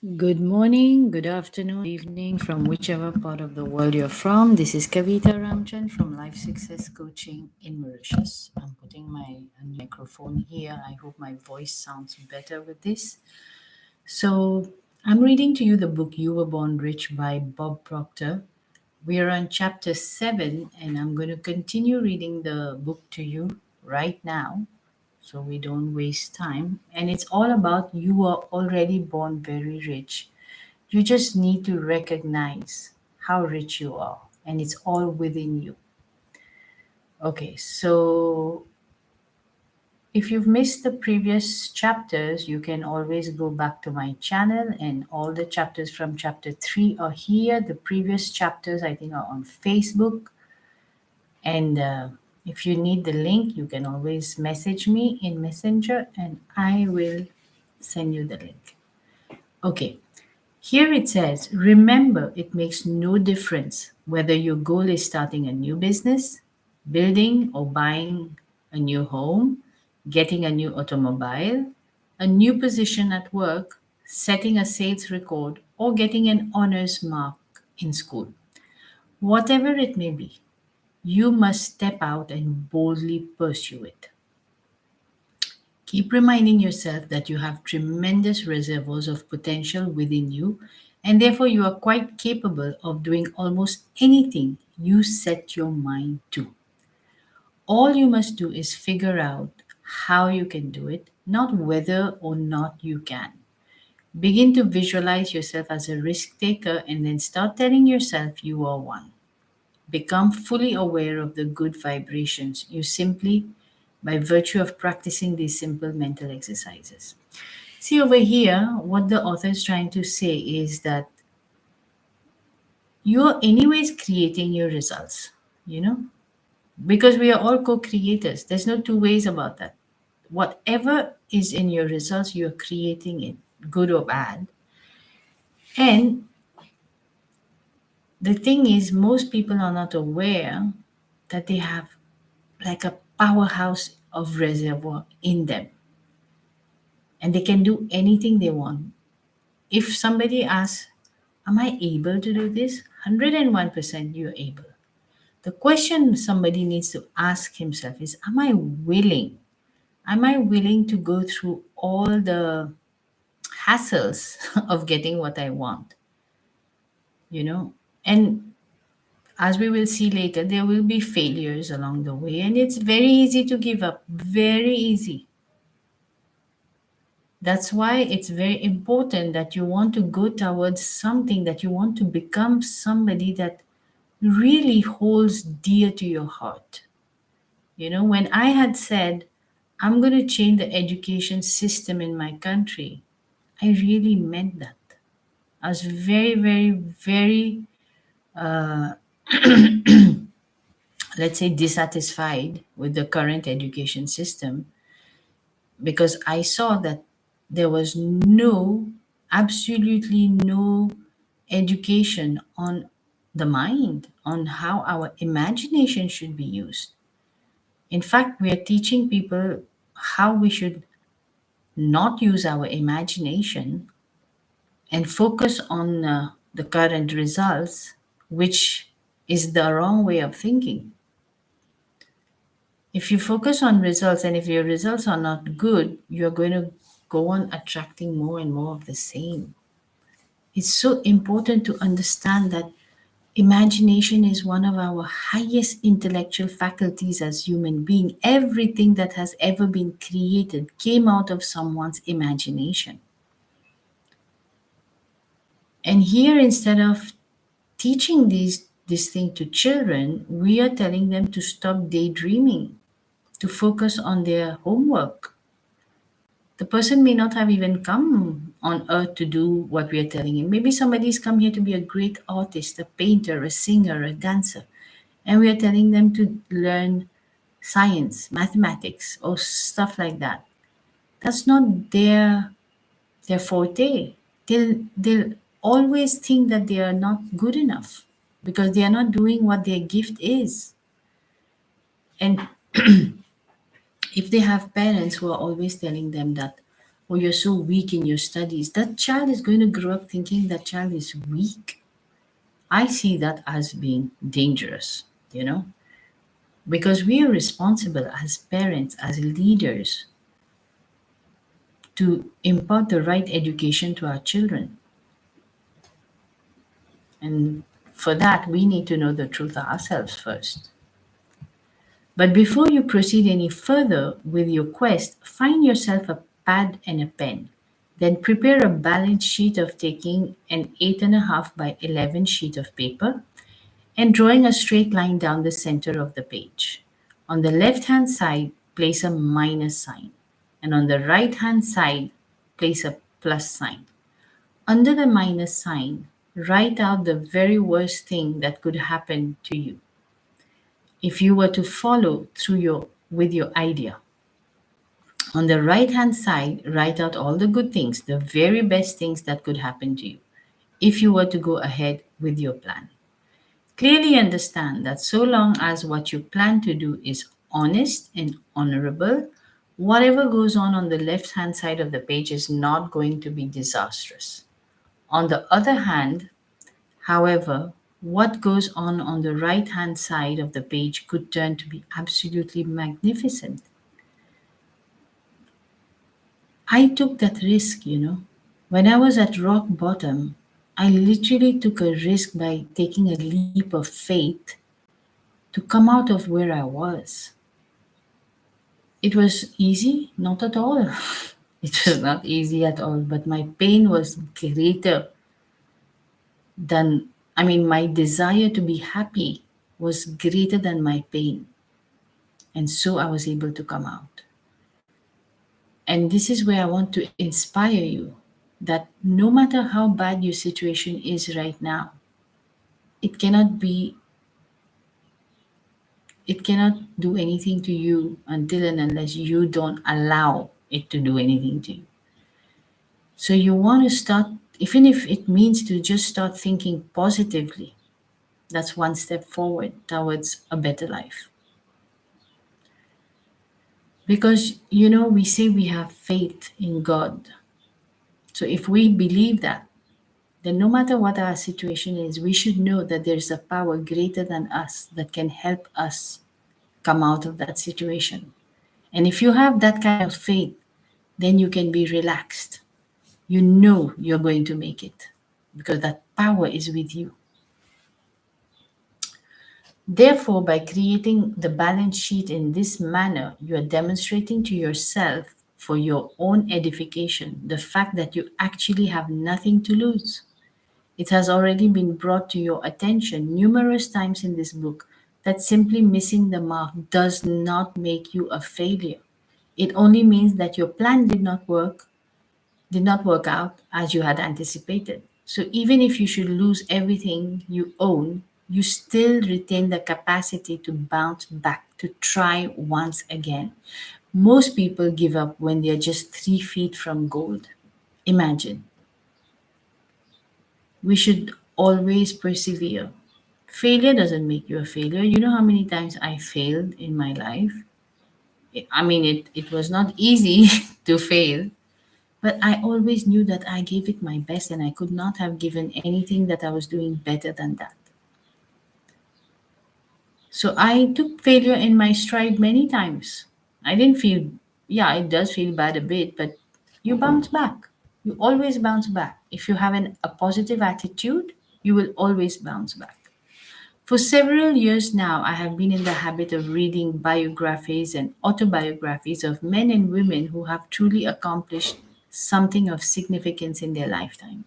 Good morning, good afternoon, evening from whichever part of the world you're from. This is Kavita Ramchand from Life Success Coaching in Mauritius. I'm putting my microphone here. I hope my voice sounds better with this. So, I'm reading to you the book You Were Born Rich by Bob Proctor. We are on chapter 7, and I'm going to continue reading the book to you right now so we don't waste time. And it's all about you are already born very rich. You just need to recognize how rich you are, and it's all within you. Okay, so if you've missed the previous chapters, you can always go back to my channel, and all the chapters from chapter 3 are here. The previous chapters, I think, are on Facebook. And if you need the link, you can always message me in Messenger, and I will send you the link. Okay, here it says, remember, it makes no difference whether your goal is starting a new business, building or buying a new home, getting a new automobile, a new position at work, setting a sales record, or getting an honors mark in school. Whatever it may be, you must step out and boldly pursue it. Keep reminding yourself that you have tremendous reservoirs of potential within you, and therefore you are quite capable of doing almost anything you set your mind to. All you must do is figure out how you can do it, not whether or not you can. Begin to visualize yourself as a risk taker and then start telling yourself you are one. Become fully aware of the good vibrations you simply by virtue of practicing these simple mental exercises. See over here, what the author is trying to say is that you're anyways creating your results, you know, because we are all co creators. There's no two ways about that. Whatever is in your results, you're creating it, good or bad. And the thing is, most people are not aware that they have like a powerhouse of reservoir in them and they can do anything they want. If somebody asks, am I able to do this? 101% you're able. The question somebody needs to ask himself is, am I willing? Am I willing to go through all the hassles of getting what I want? You know? And as we will see later, there will be failures along the way, and it's very easy to give up. Very easy. That's why it's very important that you want to go towards something, that you want to become somebody that really holds dear to your heart. You know, when I had said, I'm going to change the education system in my country, I really meant that. I was very, very, very, let's say, dissatisfied with the current education system because I saw that there was no, absolutely no education on the mind, on how our imagination should be used. In fact, we are teaching people how we should not use our imagination and focus on the current results, which is the wrong way of thinking. If you focus on results and if your results are not good, you're going to go on attracting more and more of the same. It's so important to understand that imagination is one of our highest intellectual faculties as human being. Everything that has ever been created came out of someone's imagination. And here, instead of teaching this thing to children, we are telling them to stop daydreaming, to focus on their homework. The person may not have even come on earth to do what we are telling him. Maybe somebody's come here to be a great artist, a painter, a singer, a dancer. And we are telling them to learn science, mathematics, or stuff like that. That's not their forte. They'll always think that they are not good enough because they are not doing what their gift is. And if they have parents who are always telling them that, or you're so weak in your studies, that child is going to grow up thinking that child is weak. I see that as being dangerous, you know, because we are responsible as parents, as leaders, to impart the right education to our children. And for that, we need to know the truth ourselves first. But before you proceed any further with your quest, find yourself a pad and a pen. Then prepare a balance sheet of taking an 8.5 by 11 sheet of paper and drawing a straight line down the center of the page. On the left hand side, place a minus sign, and on the right hand side, place a plus sign. Under the minus sign, write out the very worst thing that could happen to you if you were to follow through with your idea. On the right hand side, write out all the good things, the very best things that could happen to you if you were to go ahead with your plan. Clearly understand that so long as what you plan to do is honest and honorable, whatever goes on the left hand side of the page is not going to be disastrous. On the other hand, however, what goes on the right hand side of the page could turn to be absolutely magnificent. I took that risk, you know. When I was at rock bottom, I literally took a risk by taking a leap of faith to come out of where I was. It was easy? Not at all. It was not easy at all, but my pain was greater than, my desire to be happy was greater than my pain. And so I was able to come out. And this is where I want to inspire you that no matter how bad your situation is right now, it cannot be, it cannot do anything to you until and unless you don't allow it to do anything to you. So you want to start, even if it means to just start thinking positively, that's one step forward towards a better life. Because, we say we have faith in God. So if we believe that, then no matter what our situation is, we should know that there's a power greater than us that can help us come out of that situation. And if you have that kind of faith, then you can be relaxed. You know you're going to make it because that power is with you. Therefore, by creating the balance sheet in this manner, you are demonstrating to yourself for your own edification the fact that you actually have nothing to lose. It has already been brought to your attention numerous times in this book that simply missing the mark does not make you a failure. It only means that your plan did not work out as you had anticipated. So even if you should lose everything you own, you still retain the capacity to bounce back, to try once again. Most people give up when they're just 3 feet from gold. Imagine. We should always persevere. Failure doesn't make you a failure. You know how many times I failed in my life? It was not easy to fail, but I always knew that I gave it my best and I could not have given anything that I was doing better than that. So I took failure in my stride many times. I didn't feel, yeah, it does feel bad a bit, but you bounce back. You always bounce back. If you have a positive attitude, you will always bounce back. For several years now, I have been in the habit of reading biographies and autobiographies of men and women who have truly accomplished something of significance in their lifetime.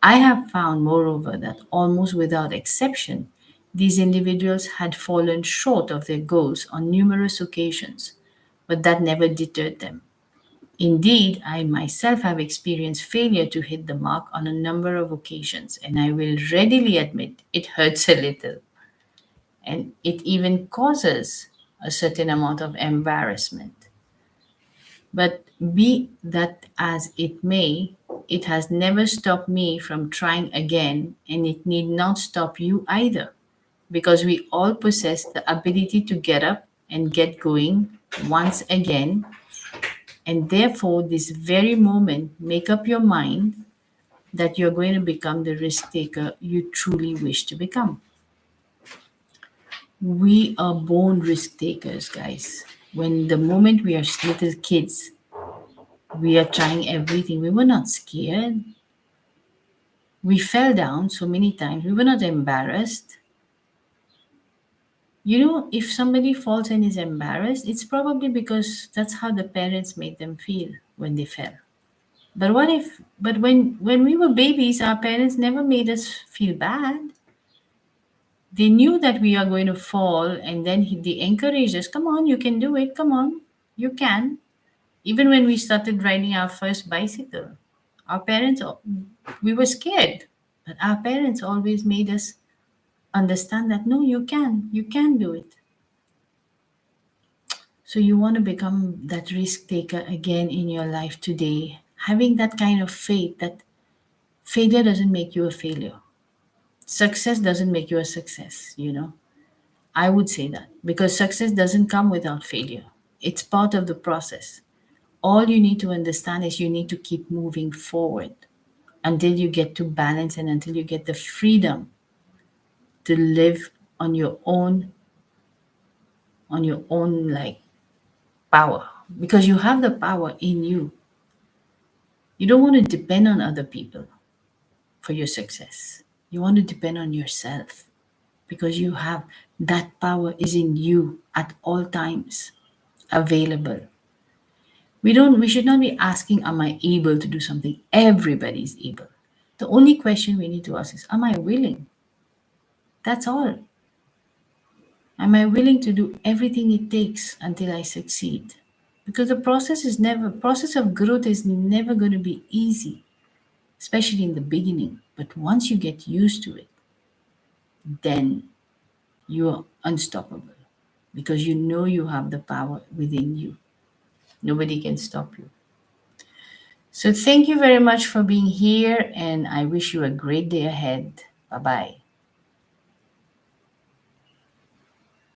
I have found, moreover, that almost without exception, these individuals had fallen short of their goals on numerous occasions, but that never deterred them. Indeed, I myself have experienced failure to hit the mark on a number of occasions, and I will readily admit it hurts a little, and it even causes a certain amount of embarrassment. But be that as it may, it has never stopped me from trying again, and it need not stop you either, because we all possess the ability to get up and get going once again And therefore, this very moment, make up your mind that you're going to become the risk taker you truly wish to become. We are born risk takers, guys. When the moment we are little kids, we are trying everything. We were not scared. We fell down so many times. We were not embarrassed. If somebody falls and is embarrassed, it's probably because that's how the parents made them feel when they fell. But when we were babies, our parents never made us feel bad. They knew that we are going to fall, and then they encouraged us, come on, you can do it, come on, you can. Even when we started riding our first bicycle, our parents, we were scared, but our parents always made us understand that no, you can do it. So you want to become that risk taker again in your life today, having that kind of faith that failure doesn't make you a failure, success doesn't make you a success. I would say that because success doesn't come without failure. It's part of the process. All you need to understand is you need to keep moving forward until you get to balance and until you get the freedom to live on your own like power, because you have the power in you. You don't want to depend on other people for your success. You want to depend on yourself because you have that power is in you at all times available. We should not be asking, am I able to do something? Everybody is able. The only question we need to ask is, am I willing? That's all. Am I willing to do everything it takes until I succeed? Because the process of growth is never going to be easy, especially in the beginning. But once you get used to it, then you are unstoppable because you know you have the power within you. Nobody can stop you. So thank you very much for being here, and I wish you a great day ahead. Bye bye.